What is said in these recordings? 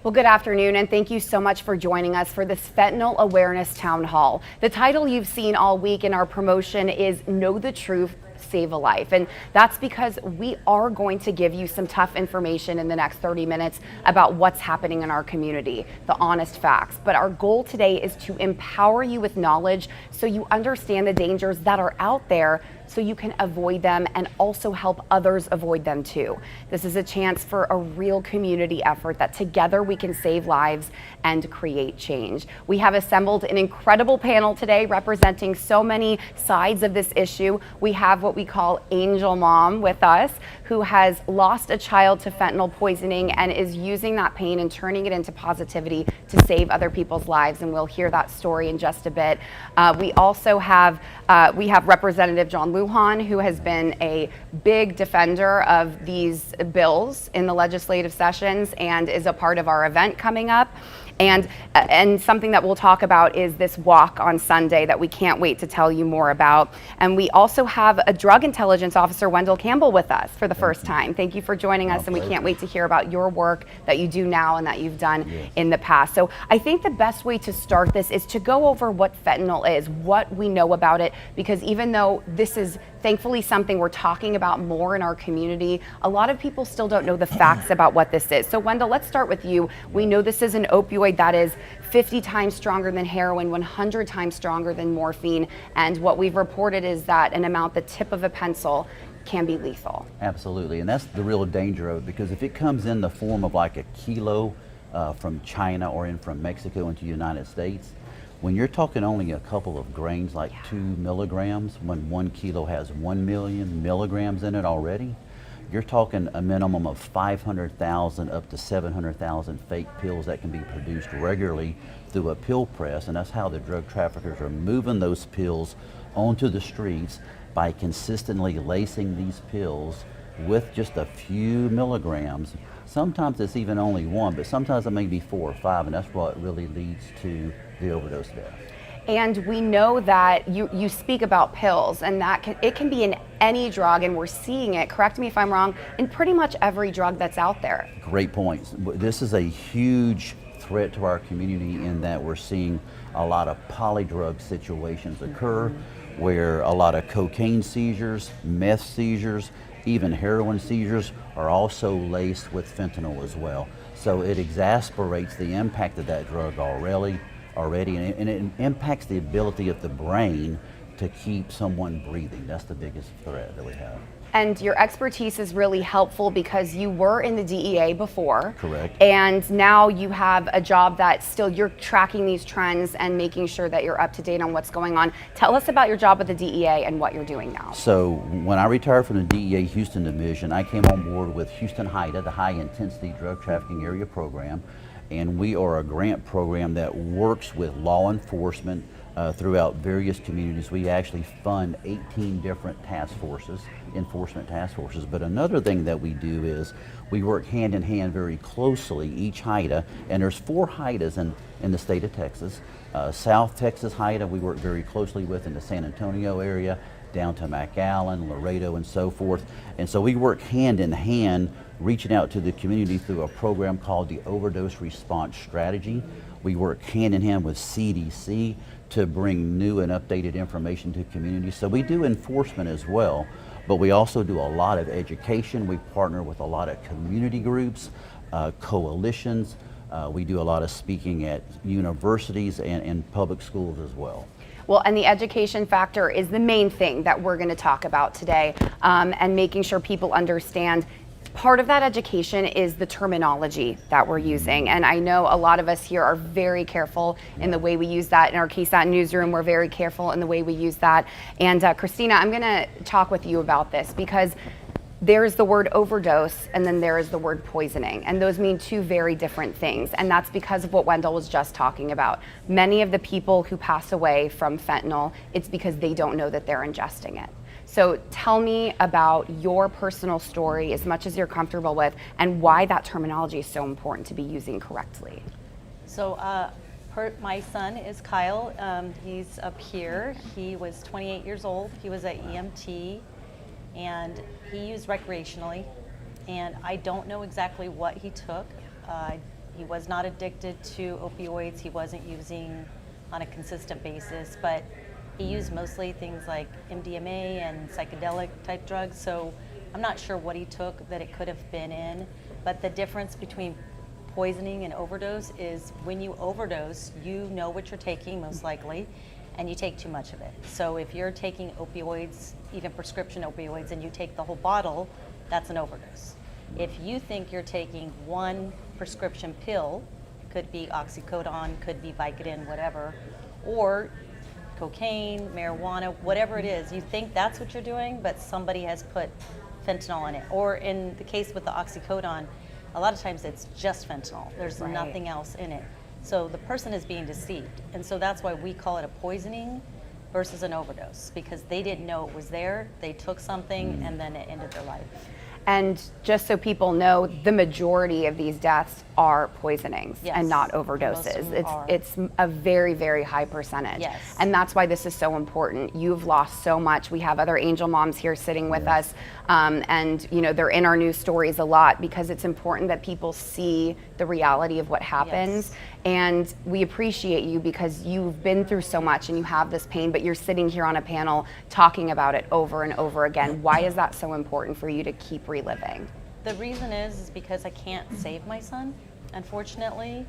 Well, good afternoon, and thank you so much for joining us for this Fentanyl Awareness Town Hall. The title you've seen all week in our promotion is Know the Truth, Save a Life. And that's because we are going to give you some tough information in the next 30 minutes about what's happening in our community, the honest facts. But our goal today is to empower you with knowledge so you understand the dangers that are out there so you can avoid them and also help others avoid them too. This is a chance for a real community effort that together we can save lives and create change. We have assembled an incredible panel today representing so many sides of this issue. We have what we call Angel Mom with us, who has lost a child to fentanyl poisoning and is using that pain and turning it into positivity to save other people's lives, and we'll hear that story in just a bit. We also have Representative John Lujan, who has been a big defender of these bills in the legislative sessions and is a part of our event coming up. And something that we'll talk about is this walk on Sunday that we can't wait to tell you more about. And we also have a drug intelligence officer, Wendell Campbell, with us for the first time. Thank you for joining us, and we can't wait to hear about your work that you do now and that you've done in the past. So I think the best way to start this is to go over what fentanyl is, what we know about it, because even though this is thankfully something we're talking about more in our community, a lot of people still don't know the facts about what this is. So Wendell, let's start with you. We know this is an opioid that is 50 times stronger than heroin, 100 times stronger than morphine, and what we've reported is that an amount the tip of a pencil can be lethal. Absolutely, and that's the real danger of it, because if it comes in the form of like a kilo from China or in from Mexico into the United States, when you're talking only a couple of grains, like 2 milligrams, when 1 kilo has 1 million milligrams in it already, you're talking a minimum of 500,000 up to 700,000 fake pills that can be produced regularly through a pill press, and that's how the drug traffickers are moving those pills onto the streets by consistently lacing these pills with just a few milligrams. Sometimes it's even only 1, but sometimes it may be 4 or 5, and that's what really leads to the overdose death. And we know that you speak about pills, and that it can be in any drug, and we're seeing it, correct me if I'm wrong, in pretty much every drug that's out there. Great points. This is a huge threat to our community in that we're seeing a lot of polydrug situations occur, where a lot of cocaine seizures, meth seizures, even heroin seizures are also laced with fentanyl as well. So it exasperates the impact of that drug already, and it impacts the ability of the brain to keep someone breathing. That's the biggest threat that we have. And your expertise is really helpful because you were in the DEA before. Correct. And now you have a job that still you're tracking these trends and making sure that you're up to date on what's going on. Tell us about your job with the DEA and what you're doing now. So when I retired from the DEA Houston Division, I came on board with Houston HIDTA, the High Intensity Drug Trafficking Area Program. And we are a grant program that works with law enforcement throughout various communities. We actually fund 18 different task forces, enforcement task forces. But another thing that we do is we work hand in hand very closely, each HIDTA, and there's 4 HIDTAs in the state of Texas. South Texas HIDTA we work very closely with in the San Antonio area, down to McAllen, Laredo, and so forth. And so we work hand in hand, reaching out to the community through a program called the Overdose Response Strategy. We work hand in hand with CDC to bring new and updated information to communities. So we do enforcement as well, but we also do a lot of education. We partner with a lot of community groups, coalitions. We do a lot of speaking at universities and public schools as well. Well, and the education factor is the main thing that we're going to talk about today, and making sure people understand. Part of that education is the terminology that we're using, and I know a lot of us here are very careful in the way we use that. In our KSAT newsroom, we're very careful in the way we use that. And Christina, I'm going to talk with you about this because there's the word overdose and then there is the word poisoning, and those mean 2 very different things, and that's because of what Wendell was just talking about. Many of the people who pass away from fentanyl, it's because they don't know that they're ingesting it. So tell me about your personal story as much as you're comfortable with, and why that terminology is so important to be using correctly. So my son is Kyle. He's up here. He was 28 years old. He was at EMT, and he used recreationally. And I don't know exactly what he took. He was not addicted to opioids. He wasn't using on a consistent basis, but he used mostly things like MDMA and psychedelic type drugs. So I'm not sure what he took that it could have been in, but the difference between poisoning and overdose is when you overdose, you know what you're taking most likely, and you take too much of it. So if you're taking opioids, even prescription opioids, and you take the whole bottle, that's an overdose. If you think you're taking one prescription pill, could be oxycodone, could be Vicodin, whatever, or cocaine, marijuana, whatever it is, you think that's what you're doing, but somebody has put fentanyl in it. Or in the case with the oxycodone, a lot of times it's just fentanyl. There's nothing else in it. So the person is being deceived. And so that's why we call it a poisoning versus an overdose, because they didn't know it was there, they took something, and then it ended their life. And just so people know, the majority of these deaths are poisonings and not overdoses. It's a very, very high percentage. Yes. And that's why this is so important. You've lost so much. We have other angel moms here sitting with us, and you know, they're in our news stories a lot because it's important that people see the reality of what happens. Yes. And we appreciate you because you've been through so much and you have this pain, but you're sitting here on a panel talking about it over and over again. Why is that so important for you to keep reliving? The reason is because I can't save my son, unfortunately.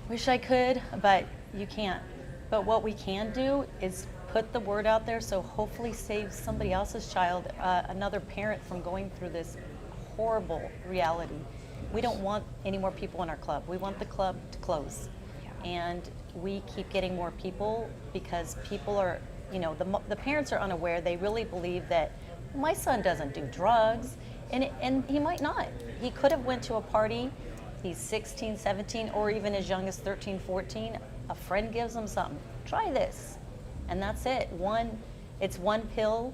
Wish I could, but you can't. But what we can do is put the word out there, so hopefully save somebody else's child, another parent from going through this horrible reality. We don't want any more people in our club. We want the club to close. And we keep getting more people because people are, you know, the parents are unaware. They really believe that my son doesn't do drugs, and he might not. He could have went to a party. He's 16, 17, or even as young as 13, 14. A friend gives him something. Try this, and that's it. It's one pill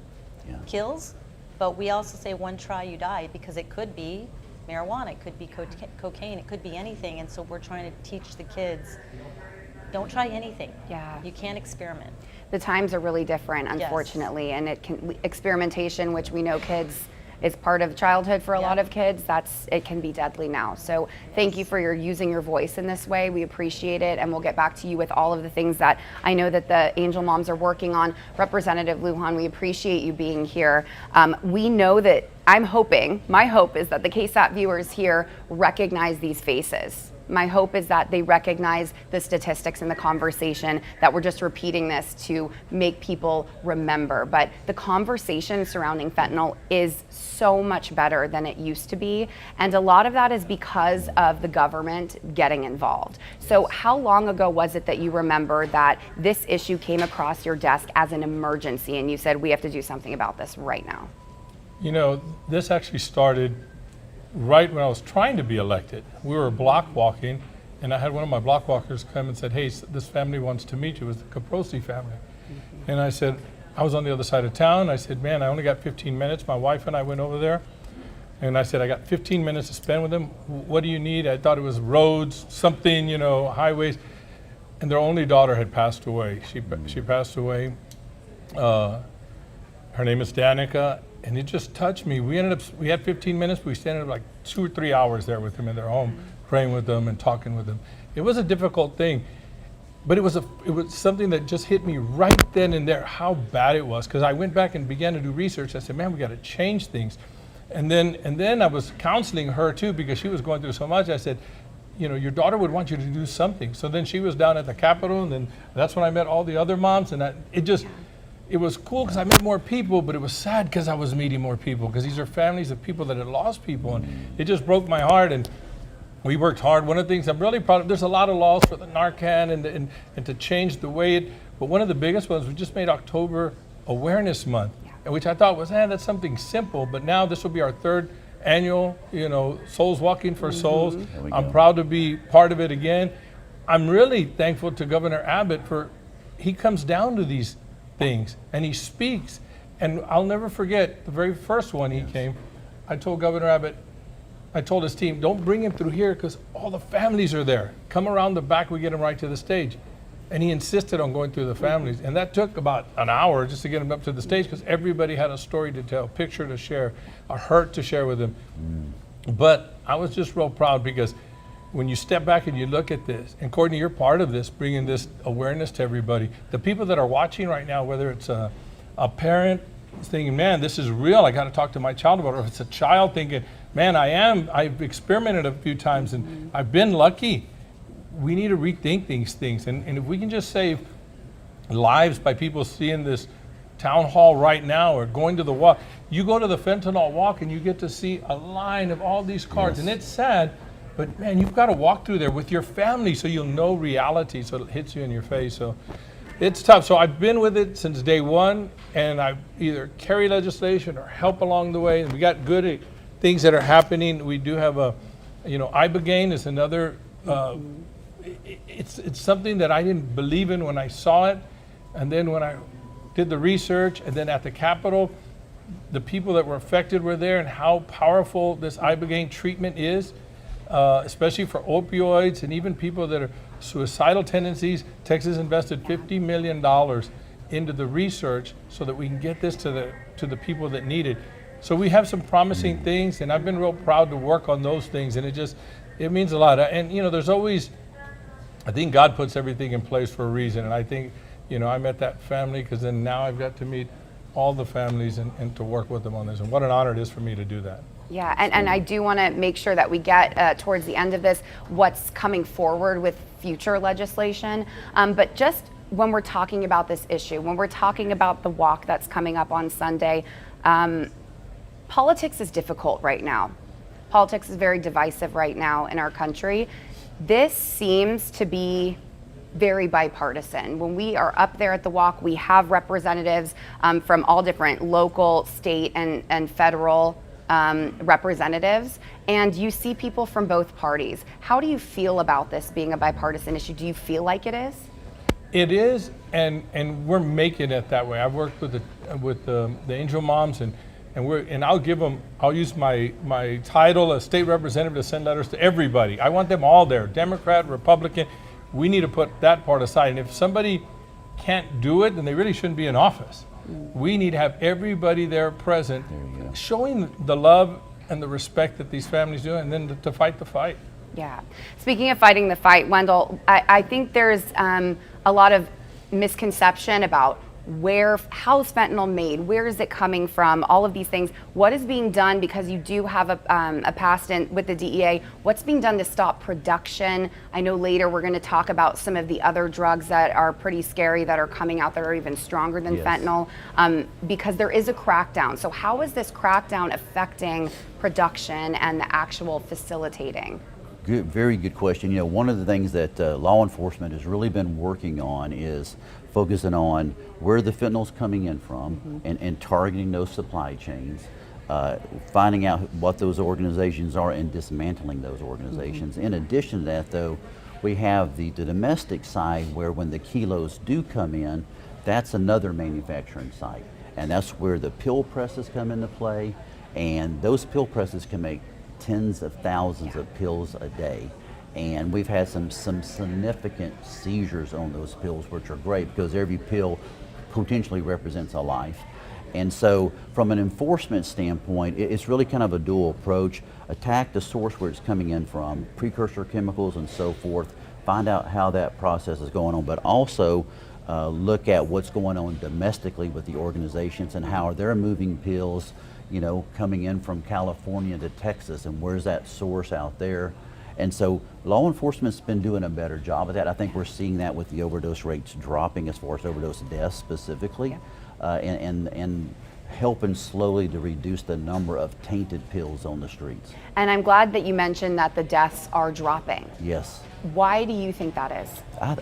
kills, but we also say one try you die, because it could be marijuana, it could be cocaine, it could be anything. And so we're trying to teach the kids, don't try anything. You can't experiment. The times are really different, unfortunately, and experimentation, which we know kids is part of childhood for a lot of kids, it can be deadly now. So thank you for using your voice in this way. We appreciate it, and we'll get back to you with all of the things that I know that the Angel Moms are working on. Representative Lujan, we appreciate you being here. We know that my hope is that the KSAT viewers here recognize these faces. My hope is that they recognize the statistics in the conversation, that we're just repeating this to make people remember. But the conversation surrounding fentanyl is so much better than it used to be. And a lot of that is because of the government getting involved. So how long ago was it that you remember that this issue came across your desk as an emergency and you said, we have to do something about this right now? You know, this actually started right when I was trying to be elected. We were block walking, and I had one of my block walkers come and said, hey, this family wants to meet you. It was the Caprosi family. And I said, I was on the other side of town. I said, man, I only got 15 minutes. My wife and I went over there. And I said, I got 15 minutes to spend with them. What do you need? I thought it was roads, something, you know, highways. And their only daughter had passed away. She passed away. Her name is Danica. And it just touched me. We had 15 minutes, but we stayed like 2 or 3 hours there with them in their home, praying with them and talking with them. It was a difficult thing, but it was something that just hit me right then and there, how bad it was. Because I went back and began to do research. I said, man, we got to change things. And then I was counseling her too, because she was going through so much. I said, you know, your daughter would want you to do something. So then she was down at the Capitol, and then that's when I met all the other moms, and it was cool because I met more people, but it was sad because I was meeting more people, because these are families of people that had lost people, and it just broke my heart. And we worked hard. One of the things I'm really proud of, there's a lot of laws for the Narcan and to change the way but one of the biggest ones, we just made October Awareness Month, which I thought was, that's something simple, but now this will be our 3rd annual, you know, Souls Walking for Souls. I'm proud to be part of it again. I'm really thankful to Governor Abbott he comes down to these things and he speaks. And I'll never forget the very first one he came. I told Governor Abbott, I told his team, don't bring him through here because all the families are there. Come around the back, we get him right to the stage. And he insisted on going through the families. And that took about an hour just to get him up to the stage, because everybody had a story to tell, picture to share, a hurt to share with him. But I was just real proud because when you step back and you look at this, and Courtney, you're part of this, bringing this awareness to everybody. The people that are watching right now, whether it's a parent thinking, man, this is real, I got to talk to my child about it, or if it's a child thinking, man, I've experimented a few times and I've been lucky. We need to rethink these things. And if we can just save lives by people seeing this town hall right now or going to the walk, you go to the fentanyl walk and you get to see a line of all these cars. And it's sad, but man, you've got to walk through there with your family so you'll know reality, so it hits you in your face. So it's tough. So I've been with it since day one, and I've either carried legislation or help along the way. And we got good things that are happening. We do have Ibogaine is another, it's something that I didn't believe in when I saw it. And then when I did the research, and then at the Capitol, the people that were affected were there, and how powerful this Ibogaine treatment is, especially for opioids and even people that are suicidal tendencies. Texas invested $50 million into the research so that we can get this to the people that need it. So we have some promising things, and I've been real proud to work on those things, and it means a lot. And there's always, I think God puts everything in place for a reason, and I think, I met that family because then now I've got to meet all the families and to work with them on this, and what an honor it is for me to do that. Yeah, and I do want to make sure that we get towards the end of this what's coming forward with future legislation, but just when we're talking about this issue, when we're talking about the walk that's coming up on Sunday, politics is difficult right now. Politics is very divisive right now in our country. This seems to be very bipartisan. When we are up there at the walk, we have representatives from all different local, state, and federal representatives, and you see people from both parties. How do you feel about this being a bipartisan issue? Do you feel like it is? It is, and we're making it that way. I've worked with the Angel Moms, and I'll use my title as state representative to send letters to everybody. I want them all there, Democrat, Republican. We need to put that part aside. And if somebody can't do it, then they really shouldn't be in office. We need to have everybody there present, showing the love and the respect that these families do, and then to fight the fight. Yeah. Speaking of fighting the fight, Wendell, I think there's a lot of misconception about how's fentanyl made, where is it coming from, all of these things. What is being done, because you do have a past with the DEA, what's being done to stop production? I know later we're going to talk about some of the other drugs that are pretty scary that are coming out that are even stronger than fentanyl, because there is a crackdown. So how is this crackdown affecting production and the actual facilitating? Good, very good question. One of the things that law enforcement has really been working on is focusing on where the fentanyl's coming in from, and targeting those supply chains, finding out what those organizations are and dismantling those organizations. In addition to that, though, we have the domestic side where when the kilos do come in, that's another manufacturing site. And that's where the pill presses come into play, and those pill presses can make tens of thousands of pills a day. And we've had some significant seizures on those pills, which are great because every pill potentially represents a life. And so from an enforcement standpoint, it's really kind of a dual approach. Attack the source where it's coming in from, precursor chemicals and so forth, find out how that process is going on, but also look at what's going on domestically with the organizations and how they're moving pills, coming in from California to Texas, and where's that source out there. And so law enforcement's been doing a better job of that. I think we're seeing that with the overdose rates dropping as far as overdose deaths specifically, and helping slowly to reduce the number of tainted pills on the streets. And I'm glad that you mentioned that the deaths are dropping. Yes. Why do you think that is?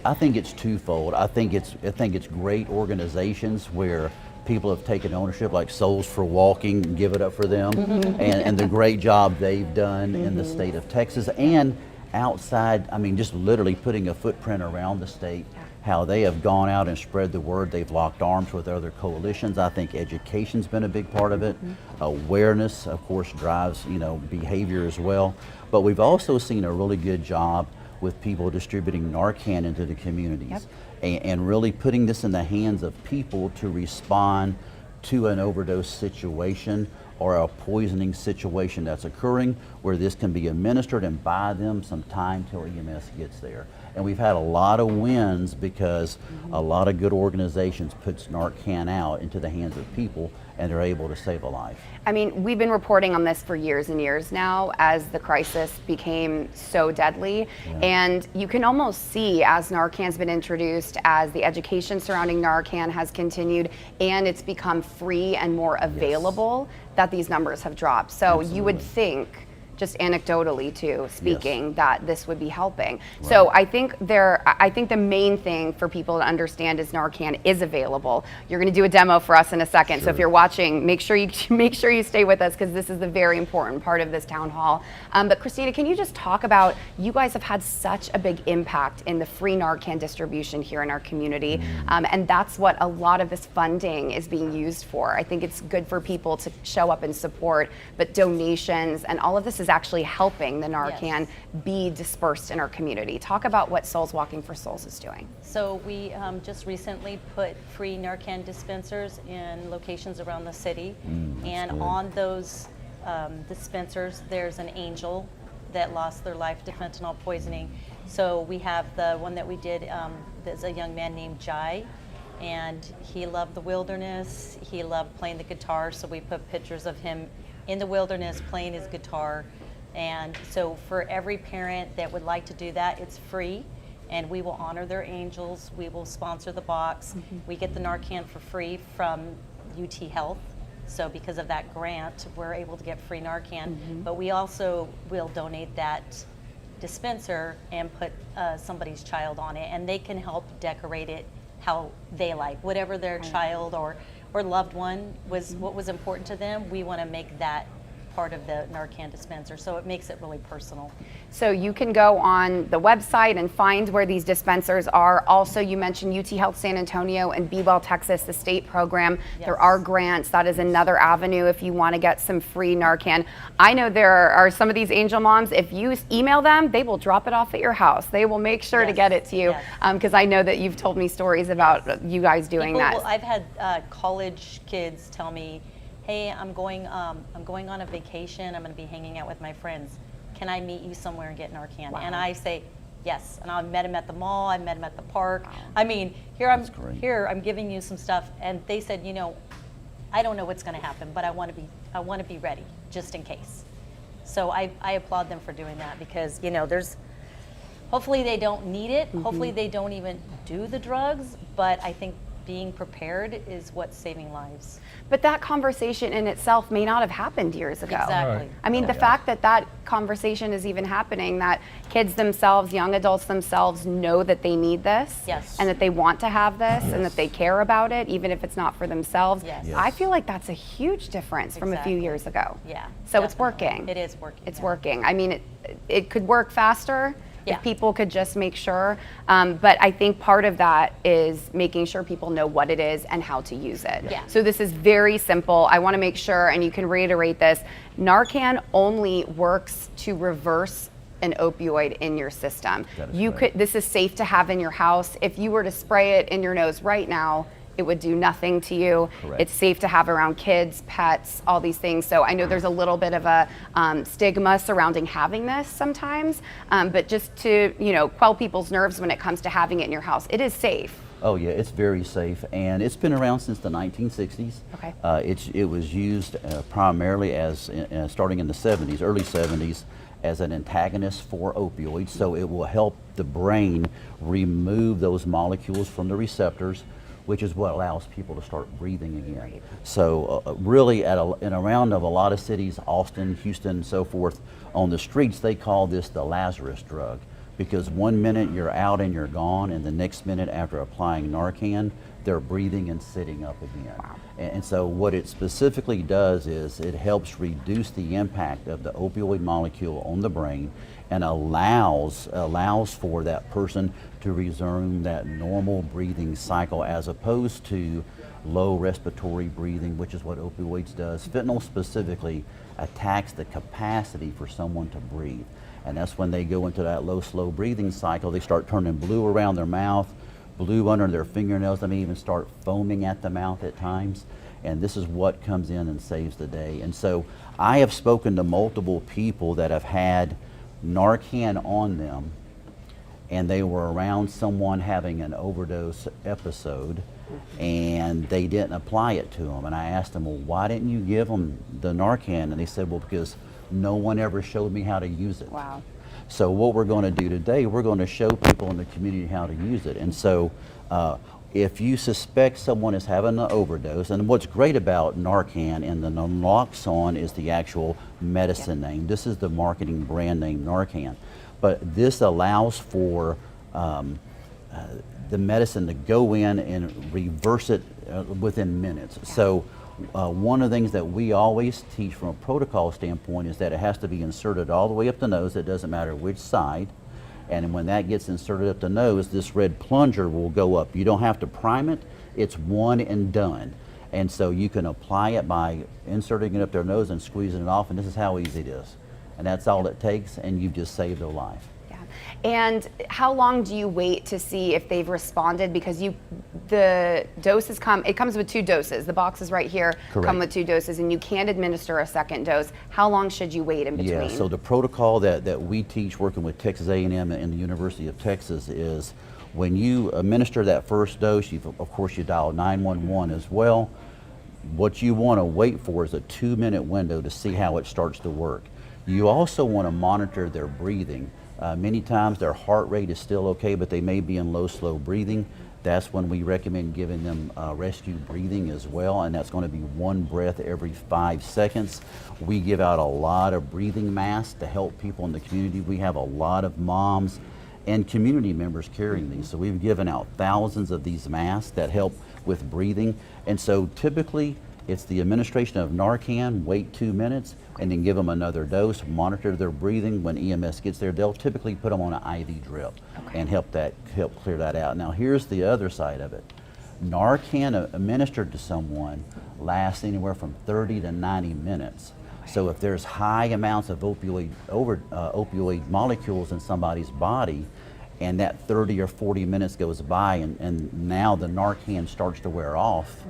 I think it's twofold. I think it's great organizations where people have taken ownership, like Souls for Walking, and give it up for them, and the great job they've done in the state of Texas and outside. I mean, just literally putting a footprint around the state, how they have gone out and spread the word. They've locked arms with other coalitions. I think education's been a big part of it. Awareness, of course, drives behavior as well. But we've also seen a really good job with people distributing Narcan into the communities, and really putting this in the hands of people to respond to an overdose situation or a poisoning situation that's occurring where this can be administered and buy them some time till EMS gets there. And we've had a lot of wins because a lot of good organizations puts Narcan out into the hands of people and they're able to save a life. I mean, we've been reporting on this for years and years now as the crisis became so deadly. And you can almost see as Narcan's been introduced, as the education surrounding Narcan has continued, and it's become free and more available, that these numbers have dropped. So you would think, just anecdotally too speaking, that this would be helping. So I think the main thing for people to understand is Narcan is available. You're going to do a demo for us in a second. So if you're watching, make sure you stay with us, because this is a very important part of this town hall. But Christina, can you just talk about, you guys have had such a big impact in the free Narcan distribution here in our community, and that's what a lot of this funding is being used for. I think it's good for people to show up and support, but donations and all of this is actually helping the Narcan be dispersed in our community. Talk about what Souls Walking for Souls is doing. So we just recently put free Narcan dispensers in locations around the city, and on those dispensers there's an angel that lost their life to fentanyl poisoning. So we have the one that we did, there's a young man named Jai, and he loved the wilderness, he loved playing the guitar, so we put pictures of him in the wilderness playing his guitar. And so for every parent that would like to do that, it's free, and we will honor their angels. We will sponsor the box. We get the Narcan for free from UT Health. So because of that grant, we're able to get free Narcan, but we also will donate that dispenser and put somebody's child on it, and they can help decorate it how they like, whatever their child or loved one was, what was important to them. We want to make that part of the Narcan dispenser, so it makes it really personal. So you can go on the website and find where these dispensers are. Also, you mentioned UT Health San Antonio and Be Well Texas, the state program. There are grants. That is another avenue if you want to get some free Narcan. I know there are some of these angel moms, if you email them, they will drop it off at your house. They will make sure to get it to you, because I know that you've told me stories about you guys doing that. I've had college kids tell me, hey, I'm going on a vacation. I'm going to be hanging out with my friends. Can I meet you somewhere and get Narcan? And I say yes. And I met him at the mall. I met him at the park. I mean, here I'm giving you some stuff. And they said, you know, I don't know what's going to happen, but I want to be ready just in case. So I applaud them for doing that, because you know, hopefully they don't need it. Hopefully they don't even do the drugs. But I think being prepared is what's saving lives. But that conversation in itself may not have happened years ago. Exactly. I mean, the fact that that conversation is even happening, that kids themselves, young adults themselves know that they need this, and that they want to have this, and that they care about it, even if it's not for themselves. I feel like that's a huge difference from a few years ago. So it's working. It is working. It's working. I mean, it could work faster if people could just make sure. But I think part of that is making sure people know what it is and how to use it. So this is very simple. I want to make sure, and you can reiterate this, Narcan only works to reverse an opioid in your system. This is safe to have in your house. If you were to spray it in your nose right now, it would do nothing to you. It's safe to have around kids, pets, all these things. So I know there's a little bit of a stigma surrounding having this sometimes, but just to quell people's nerves when it comes to having it in your house, it is safe. Oh yeah, it's very safe, and it's been around since the 1960s. It was used primarily as starting in the 70s, early 70s, as an antagonist for opioids. So it will help the brain remove those molecules from the receptors, which is what allows people to start breathing again. So really in around of a lot of cities, Austin, Houston, so forth, on the streets, they call this the Lazarus drug, because one minute you're out and you're gone, and the next minute after applying Narcan, they're breathing and sitting up again. And so what it specifically does is it helps reduce the impact of the opioid molecule on the brain, and allows for that person to resume that normal breathing cycle, as opposed to low respiratory breathing, which is what opioids does. Fentanyl specifically attacks the capacity for someone to breathe, and that's when they go into that low, slow breathing cycle. They start turning blue around their mouth, blue under their fingernails. They may even start foaming at the mouth at times. and this is what comes in and saves the day. And so I have spoken to multiple people that have had Narcan on them, and they were around someone having an overdose episode, and they didn't apply it to them. And I asked them, well, why didn't you give them the Narcan? And they said, well, because no one ever showed me how to use it. Wow. So what we're going to do today, we're going to show people in the community how to use it. And so if you suspect someone is having an overdose, and what's great about Narcan and the naloxone is the actual medicine name. This is the marketing brand name, Narcan. But this allows for the medicine to go in and reverse it within minutes. So one of the things that we always teach from a protocol standpoint is that it has to be inserted all the way up the nose. It doesn't matter which side. And when that gets inserted up the nose, this red plunger will go up. You don't have to prime it. It's one and done. And so you can apply it by inserting it up their nose and squeezing it off, and this is how easy it is. And that's all it takes, and you've just saved their life. Yeah. And how long do you wait to see if they've responded? Because the doses it comes with 2 doses. The boxes right here come with 2 doses, and you can't administer a second dose. How long should you wait in between? Yeah, so the protocol that we teach working with Texas A&M and the University of Texas is when you administer that first dose, of course you dial 911 as well. What you want to wait for is a 2-minute window to see how it starts to work. You also want to monitor their breathing. Many times their heart rate is still okay, but they may be in low, slow breathing. That's when we recommend giving them rescue breathing as well, and that's going to be 1 breath every 5 seconds. We give out a lot of breathing masks to help people in the community. We have a lot of moms and community members carrying these. So we've given out thousands of these masks that help with breathing. And so typically it's the administration of Narcan, wait 2 minutes, and then give them another dose, monitor their breathing. When EMS gets there, they'll typically put them on an IV drip and help clear that out. Now here's the other side of it. Narcan administered to someone lasts anywhere from 30 to 90 minutes. So if there's high amounts of opioid molecules in somebody's body, and that 30 or 40 minutes goes by, and now the Narcan starts to wear off,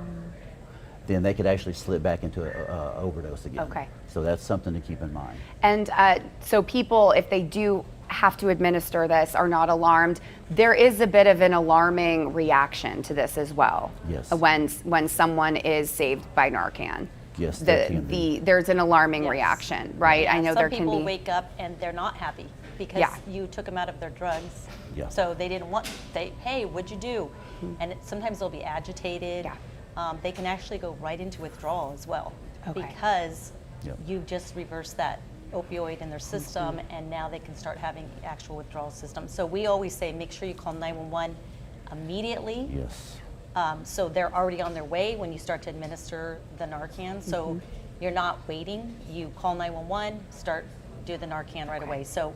then they could actually slip back into an overdose again. Okay. So that's something to keep in mind. And so people, if they do have to administer this, are not alarmed. There is a bit of an alarming reaction to this as well. Yes. When someone is saved by Narcan. Yes, there can be. There's an alarming Yes. reaction, right? Yeah, I know there can be. Some people wake up and they're not happy because you took them out of their drugs. Yeah. So they didn't want, hey, what'd you do? And sometimes they'll be agitated. Yeah. They can actually go right into withdrawal as well because Yep. you've just reversed that opioid in their system, and now they can start having actual withdrawal systems. So we always say make sure you call 911 immediately. Yes. So they're already on their way when you start to administer the Narcan. So you're not waiting. You call 911, do the Narcan right away. So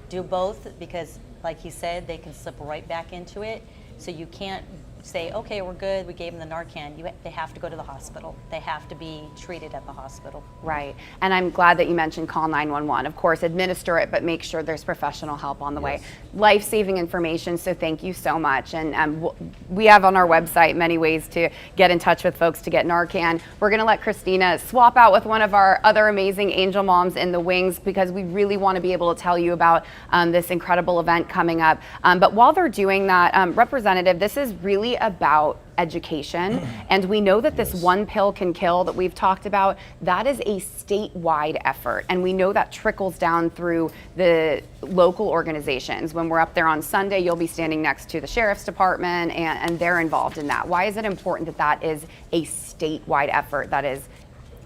do both because, like he said, they can slip right back into it. So you can't say, okay, we're good, we gave them the Narcan. They have to go to the hospital. They have to be treated at the hospital. Right. And I'm glad that you mentioned call 911. Of course, administer it, but make sure there's professional help on the way. Life-saving information, so thank you so much. And we have on our website many ways to get in touch with folks to get Narcan. We're going to let Christina swap out with one of our other amazing angel moms in the wings because we really want to be able to tell you about this incredible event coming up. But while they're doing that, Representative, this is really about education, and we know that this one pill can kill that we've talked about, that is a statewide effort, and we know that trickles down through the local organizations. When we're up there on Sunday, you'll be standing next to the Sheriff's Department, and they're involved in that. Why is it important that that is a statewide effort that is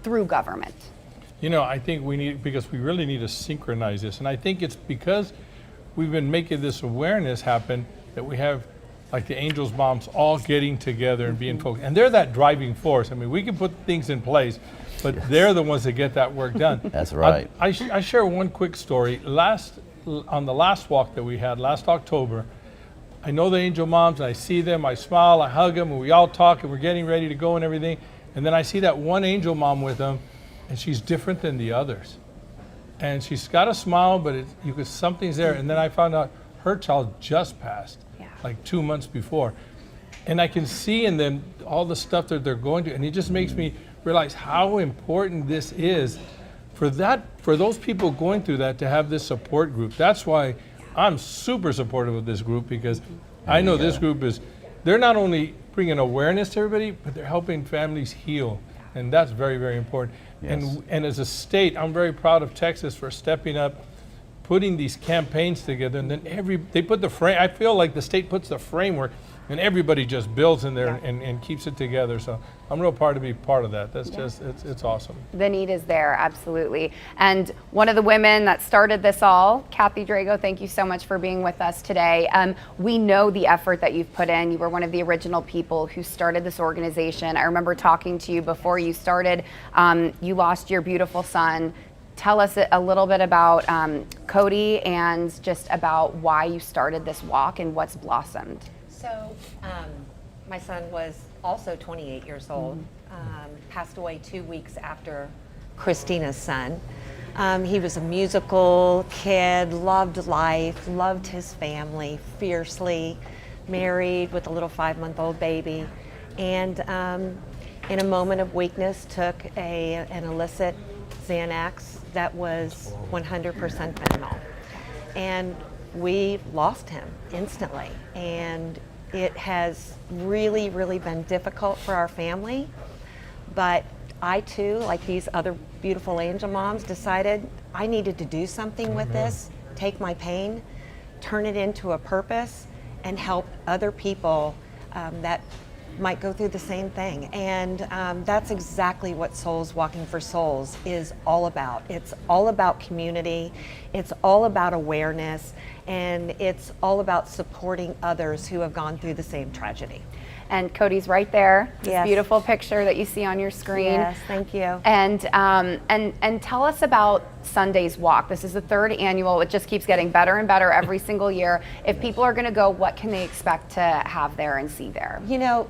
through government? You know, I think because we really need to synchronize this, and I think it's because we've been making this awareness happen that we have like the Angels moms all getting together and being focused. And they're that driving force. I mean, we can put things in place, but they're the ones that get that work done. That's right. I share one quick story. On the last walk that we had last October, I know the Angel moms, and I see them, I smile, I hug them, and we all talk, and we're getting ready to go and everything. And then I see that one Angel mom with them, and she's different than the others. And she's got a smile, but something's there. And then I found out her child just passed. Like 2 months before. and I can see in them all the stuff that they're going to, and it just makes me realize how important this is for those people going through that, to have this support group. That's why I'm super supportive of this group, because I know this group they're not only bringing awareness to everybody, but they're helping families heal, and that's very, very important. Yes. And as a state, I'm very proud of Texas for stepping up, putting these campaigns together, and then they put the frame. I feel like the state puts the framework, and everybody just builds in there and keeps it together. So I'm real proud to be part of that. That's just, it's awesome. The need is there, absolutely. And one of the women that started this all, Kathy Drago, thank you so much for being with us today. We know the effort that you've put in. You were one of the original people who started this organization. I remember talking to you before you started. You lost your beautiful son. Tell us a little bit about Cody, and just about why you started this walk and what's blossomed. So, my son was also 28 years old, passed away 2 weeks after Christina's son. He was a musical kid, loved life, loved his family fiercely, married with a little 5-month-old baby, and in a moment of weakness took an illicit Xanax that was 100% fentanyl. And we lost him instantly. And it has really, really been difficult for our family. But I too, like these other beautiful angel moms, decided I needed to do something with this, take my pain, turn it into a purpose, and help other people that might go through the same thing. And that's exactly what Souls Walking for Souls is all about. It's all about community, it's all about awareness, and it's all about supporting others who have gone through the same tragedy. And Cody's right there. This Yes. beautiful picture that you see on your screen. Yes, thank you. And tell us about Sunday's Walk. This is the 3rd annual. It just keeps getting better and better every single year. If people are going to go, what can they expect to have there and see there? You know,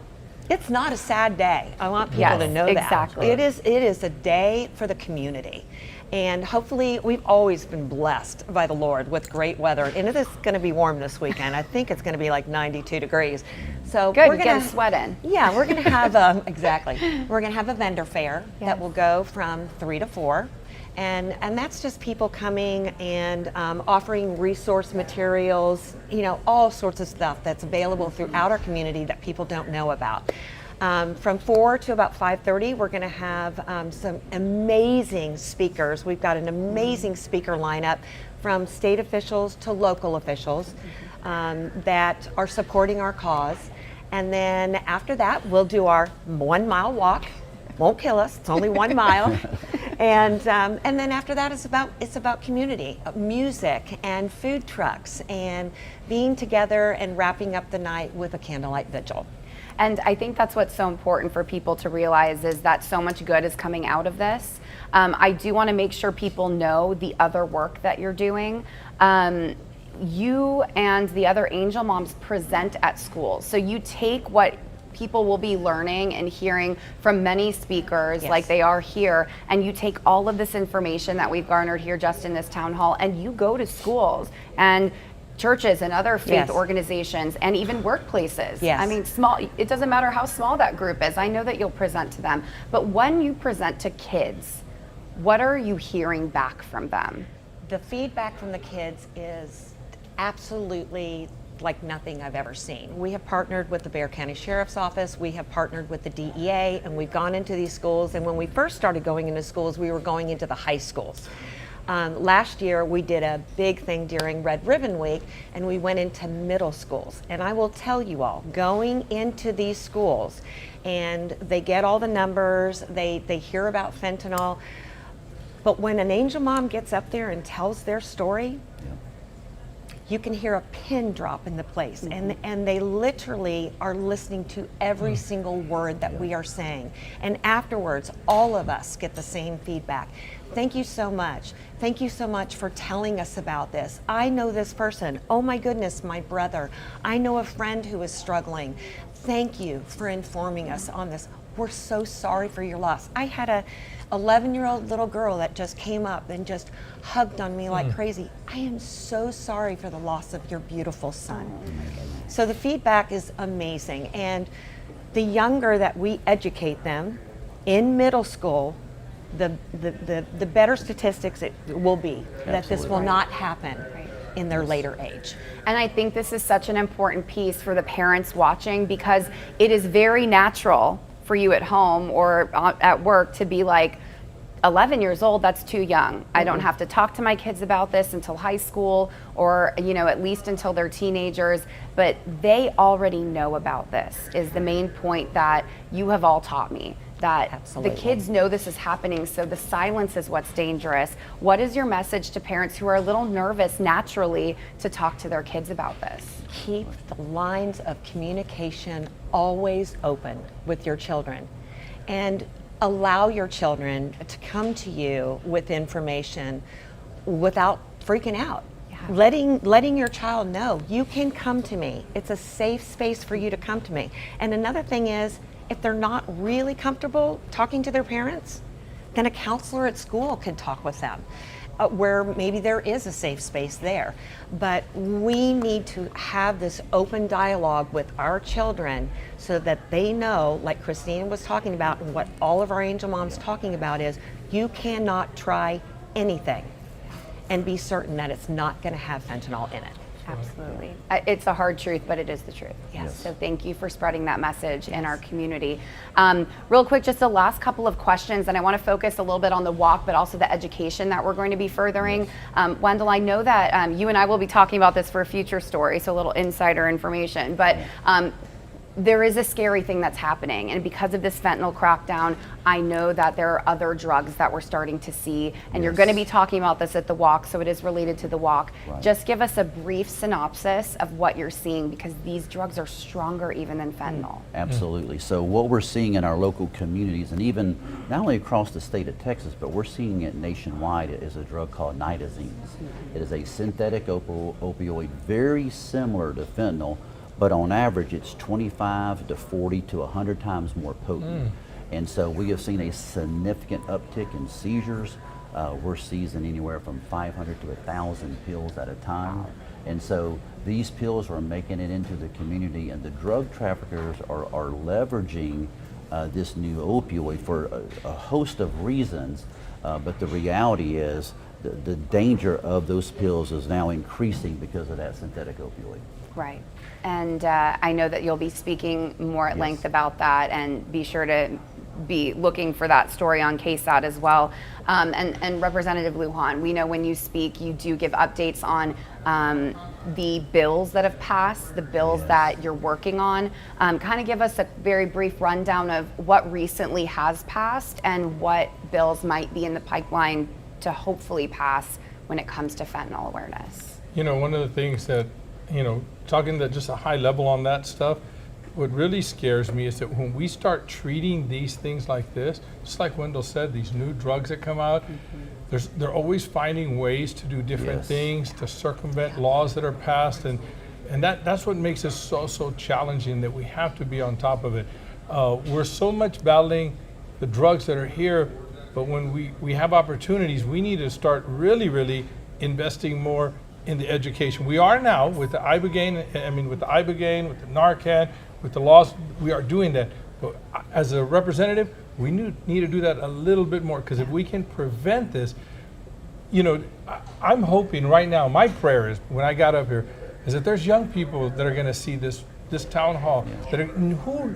it's not a sad day. I want people Yes, to know exactly. that. It is a day for the community. And hopefully, we've always been blessed by the Lord with great weather. And it is going to be warm this weekend. I think it's going to be like 92 degrees. So Good, we're get going a sweat in. Yeah, we're going to have, exactly. We're going to have a vendor fair that will go from 3 to 4. And that's just people coming and offering resource materials, you know, all sorts of stuff that's available throughout our community that people don't know about. From 4 to about 5:30, we're going to have some amazing speakers. We've got an amazing speaker lineup from state officials to local officials that are supporting our cause. And then after that, we'll do our 1 mile walk. Won't kill us. It's only 1 mile. And then after that, it's about community, music, and food trucks, and being together and wrapping up the night with a candlelight vigil. And I think that's what's so important for people to realize, is that so much good is coming out of this. I do want to make sure people know the other work that you're doing. You and the other angel moms present at schools. So you take what people will be learning and hearing from many speakers, like they are here, and you take all of this information that we've garnered here just in this town hall, and you go to schools and churches and other faith organizations, and even workplaces. I mean, it doesn't matter how small that group is. I know that you'll present to them. But when you present to kids, what are you hearing back from them? The feedback from the kids is absolutely like nothing I've ever seen. We have partnered with the Bexar County Sheriff's Office, we have partnered with the DEA, and we've gone into these schools. And when we first started going into schools, we were going into the high schools. Last year, we did a big thing during Red Ribbon Week, and we went into middle schools. And I will tell you all, going into these schools, and they get all the numbers, they hear about fentanyl, but when an angel mom gets up there and tells their story, you can hear a pin drop in the place, and they literally are listening to every single word that we are saying. And afterwards, all of us get the same feedback. Thank you so much. Thank you so much for telling us about this. I know this person. Oh my goodness, my brother. I know a friend who is struggling. Thank you for informing us on this. We're so sorry for your loss. I had a 11-year-old little girl that just came up and just hugged on me like crazy. I am so sorry for the loss of your beautiful son. So the feedback is amazing. And the younger that we educate them in middle school, the better statistics it will be that this will Absolutely. not happen in their later age. And I think this is such an important piece for the parents watching, because it is very natural for you at home or at work to be like, 11 years old, that's too young. I don't have to talk to my kids about this until high school, or at least until they're teenagers. But they already know about this, is the main point that you have all taught me. That Absolutely. the kids know this is happening, so the silence is what's dangerous. What is your message to parents who are a little nervous naturally to talk to their kids about this? Keep the lines of communication always open with your children, and allow your children to come to you with information without freaking out. Yeah. Letting your child know, you can come to me. It's a safe space for you to come to me. And another thing is, if they're not really comfortable talking to their parents, then a counselor at school can talk with them, where maybe there is a safe space there. But we need to have this open dialogue with our children so that they know, like Christina was talking about, and what all of our Angel Moms talking about is, you cannot try anything and be certain that it's not going to have fentanyl in it. Absolutely. It's a hard truth, but it is the truth. Yes. So thank you for spreading that message in our community. Real quick, just the last couple of questions, and I want to focus a little bit on the walk, but also the education that we're going to be furthering. Wendell, I know that you and I will be talking about this for a future story, so a little insider information, but there is a scary thing that's happening, and because of this fentanyl crackdown, I know that there are other drugs that we're starting to see, and you're Yes. going to be talking about this at the walk, so it is related to the walk. Right. Just give us a brief synopsis of what you're seeing, because these drugs are stronger even than fentanyl. Absolutely. So what we're seeing in our local communities, and even not only across the state of Texas, but we're seeing it nationwide, is a drug called nitazines. It is a synthetic opioid, very similar to fentanyl, but on average it's 25 to 40 to 100 times more potent. And so we have seen a significant uptick in seizures. We're seizing anywhere from 500 to 1,000 pills at a time. And so these pills are making it into the community, and the drug traffickers are leveraging this new opioid for a host of reasons. But the reality is the danger of those pills is now increasing because of that synthetic opioid. Right. And I know that you'll be speaking more at length about that, and be sure to be looking for that story on KSAT as well. And Representative Lujan, we know when you speak, you do give updates on the bills that have passed, the bills that you're working on. Kind of give us a very brief rundown of what recently has passed and what bills might be in the pipeline to hopefully pass when it comes to fentanyl awareness. One of the things that, talking at just a high level on that stuff, what really scares me is that when we start treating these things like this, just like Wendell said, these new drugs that come out, they're always finding ways to do different Yes. things, to circumvent laws that are passed, and that's what makes it so challenging, that we have to be on top of it. We're so much battling the drugs that are here, but when we have opportunities, we need to start really investing more in the education. We are now with the Ibogaine, with the Narcan, with the laws, we are doing that. But as a representative, we need to do that a little bit more, because if we can prevent this, I'm hoping right now, my prayer is, when I got up here, is that there's young people that are going to see this town hall, that are, who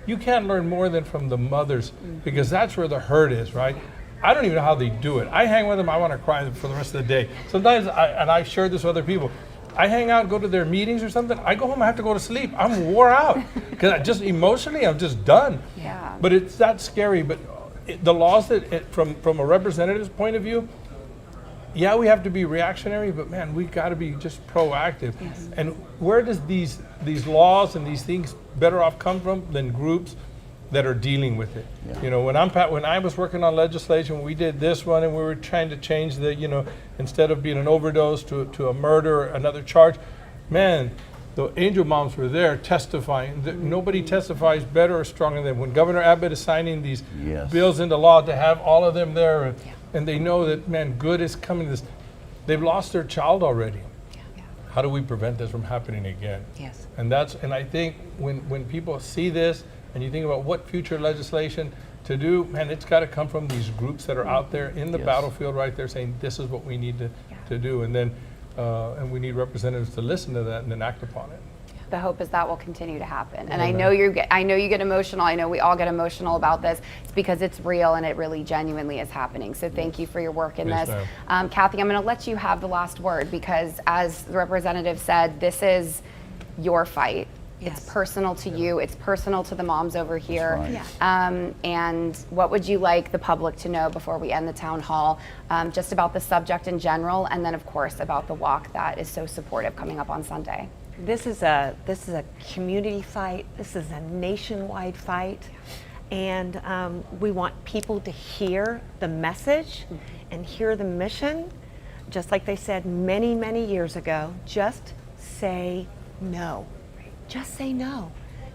you can't learn more than from the mothers, because that's where the hurt is, right? I don't even know how they do it. I hang with them, I want to cry for the rest of the day. Sometimes, I've shared this with other people, I hang out, go to their meetings or something, I go home, I have to go to sleep. I'm wore out, because emotionally, I'm just done. Yeah. But it's that scary. But the laws from a representative's point of view, yeah, we have to be reactionary, but man, we got to be just proactive. Yes. And where does these laws and these things better off come from than groups that are dealing with it? Yeah. When I was working on legislation, we did this one, and we were trying to change the, instead of being an overdose to a murder or another charge. Man, the Angel Moms were there testifying. Nobody testifies better or stronger than when Governor Abbott is signing these Yes. bills into law, to have all of them there, and they know that, man, good is coming to this. They've lost their child already. how do we prevent this from happening again? Yes. And I think when people see this and you think about what future legislation to do, man, it's got to come from these groups that are out there in the Yes. battlefield right there saying this is what we need to do. And then and we need representatives to listen to that and then act upon it. The hope is that will continue to happen. And Amen. I know you get emotional. I know we all get emotional about this. It's because it's real and it really genuinely is happening. So thank you for your work in Yes, this. ma'am. Kathy, I'm going to let you have the last word because as the representative said, this is your fight. Yes. It's personal to you. It's personal to the moms over here. right. Yeah. And what would you like the public to know before we end the town hall, just about the subject in general, and then of course about the walk that is so supportive coming up on Sunday? This is a community fight. This is a nationwide fight, and we want people to hear the message and hear the mission. Just like they said many, many years ago, just say no. Just say no.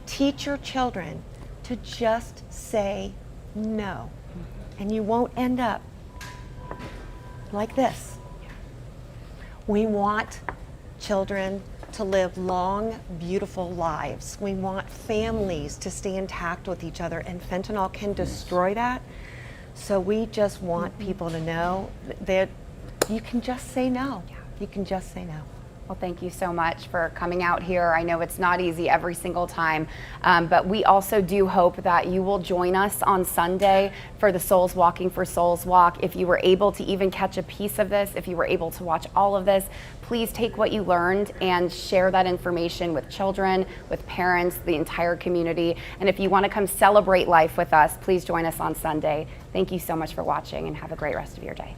Teach your children to just say no, and you won't end up like this. We want children to live long, beautiful lives. We want families to stay intact with each other, and fentanyl can destroy that. So we just want people to know that you can just say no. You can just say no. Well, thank you so much for coming out here. I know it's not easy every single time, but we also do hope that you will join us on Sunday for the Souls Walking for Souls Walk. If you were able to even catch a piece of this, if you were able to watch all of this, please take what you learned and share that information with children, with parents, the entire community. And if you want to come celebrate life with us, please join us on Sunday. Thank you so much for watching and have a great rest of your day.